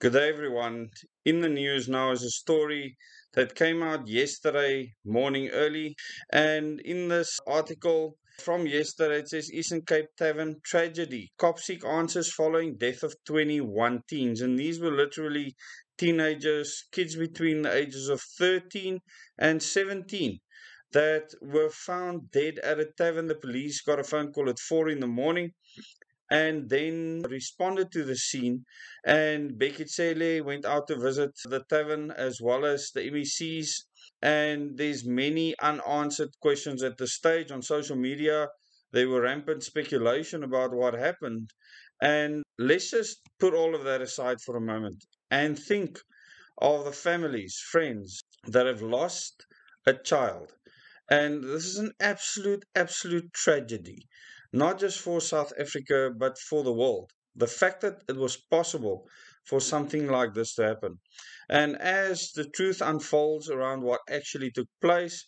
Good day, everyone. In the news now is a story that came out yesterday morning early. And in this article from yesterday, it says Eastern Cape Tavern Tragedy. Cops seek answers following death of 21 teens. And these were literally teenagers, kids between the ages of 13 and 17 that were found dead at a tavern. The police got a phone call at 4 in the morning and then responded to the scene. And Becky Cele went out to visit the tavern as well as the MECs. And there's many unanswered questions at the stage on social media. There were rampant speculation about what happened. And let's just put all of that aside for a moment and think of the families, friends that have lost a child. And this is an absolute tragedy, not just for South Africa, but for the world. The fact that it was possible for something like this to happen. And as the truth unfolds around what actually took place,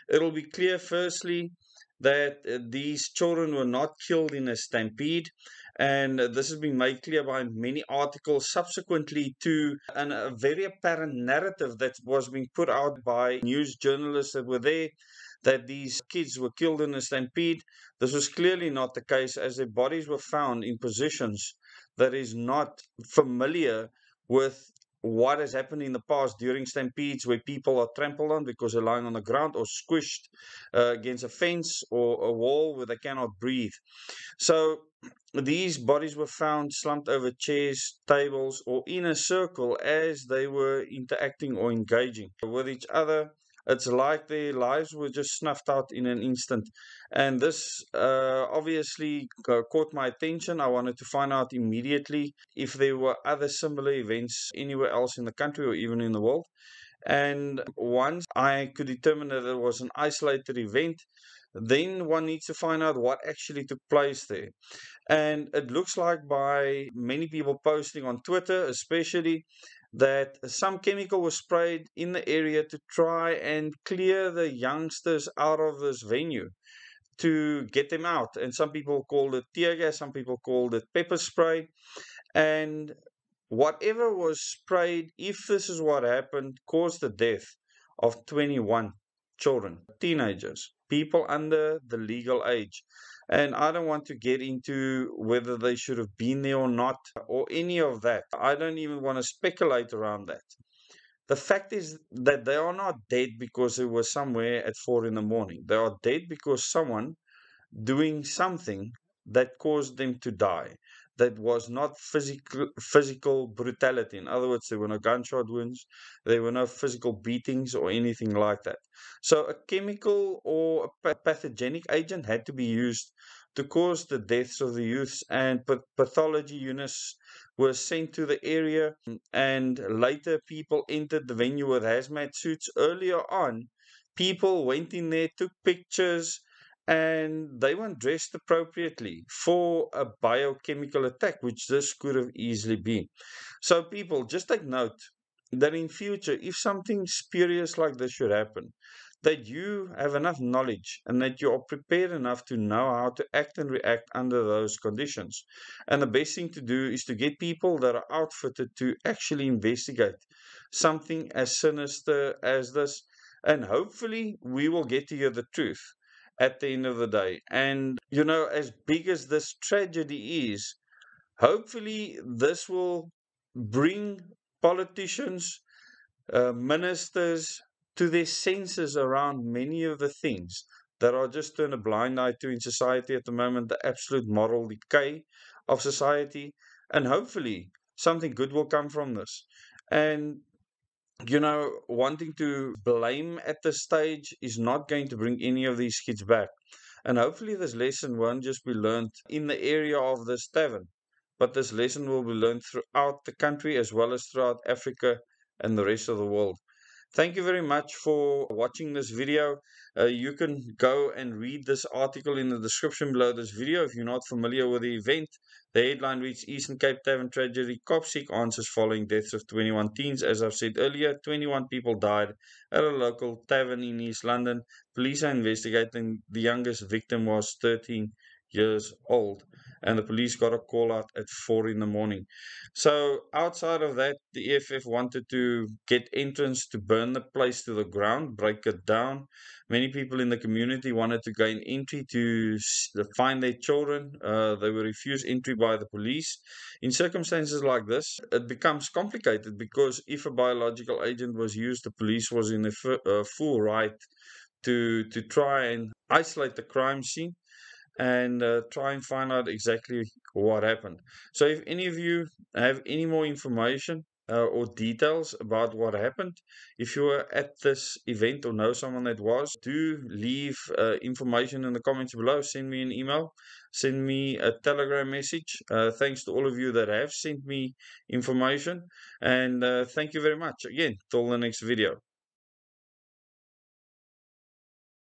it'll be clear, firstly, that these children were not killed in a stampede. And this has been made clear by many articles subsequently to a very apparent narrative that was being put out by news journalists that were there, that these kids were killed in a stampede. This was clearly not the case, as their bodies were found in positions that is not familiar with what has happened in the past during stampedes, where people are trampled on because they're lying on the ground or squished against a fence or a wall where they cannot breathe. So these bodies were found slumped over chairs, tables, or in a circle as they were interacting or engaging with each other. It's like their lives were just snuffed out in an instant. And this obviously caught my attention. I wanted to find out immediately if there were other similar events anywhere else in the country or even in the world. And once I could determine that it was an isolated event, then one needs to find out what actually took place there. And it looks like, by many people posting on Twitter especially, that some chemical was sprayed in the area to try and clear the youngsters out of this venue, to get them out. And some people called it tear gas, some people called it pepper spray. And whatever was sprayed, if this is what happened, caused the death of 21 children, teenagers, people under the legal age. And I don't want to get into whether they should have been there or not, or any of that. I don't even want to speculate around that. The fact is that they are not dead because they were somewhere at 4 in the morning. They are dead because someone doing something that caused them to die, that was not physical brutality. In other words, there were no gunshot wounds, there were no physical beatings or anything like that. So a chemical or a pathogenic agent had to be used to cause the deaths of the youths, and pathology units were sent to the area, and later people entered the venue with hazmat suits. Earlier on, people went in there, took pictures, and they weren't dressed appropriately for a biochemical attack, which this could have easily been. So people, just take note that in future, if something spurious like this should happen, that you have enough knowledge and that you are prepared enough to know how to act and react under those conditions. And the best thing to do is to get people that are outfitted to actually investigate something as sinister as this. And hopefully we will get to hear the truth at the end of the day. And, as big as this tragedy is, hopefully this will bring politicians, ministers, to their senses around many of the things that are just turned a blind eye to in society at the moment, the absolute moral decay of society. And hopefully something good will come from this. And wanting to blame at this stage is not going to bring any of these kids back. And hopefully this lesson won't just be learned in the area of this tavern, but this lesson will be learned throughout the country as well as throughout Africa and the rest of the world. Thank you very much for watching this video. You can go and read this article in the description below this video if you're not familiar with the event. The headline reads, Eastern Cape Tavern Tragedy, cops seek answers following deaths of 21 teens. As I've said earlier, 21 people died at a local tavern in East London. Police are investigating. The youngest victim was 13 years old, and the police got a call out at 4 in the morning. So outside of that, the EFF wanted to get entrance to burn the place to the ground, break it down. Many people in the community wanted to gain entry to find their children. They were refused entry by the police. In circumstances like this, it becomes complicated because if a biological agent was used, the police was in a full right to try and isolate the crime scene and try and find out exactly what happened. So, if any of you have any more information or details about what happened, if you were at this event or know someone that was, do leave information in the comments below. Send me an email, send me a Telegram message. Thanks to all of you that have sent me information, and thank you very much. Again, till the next video.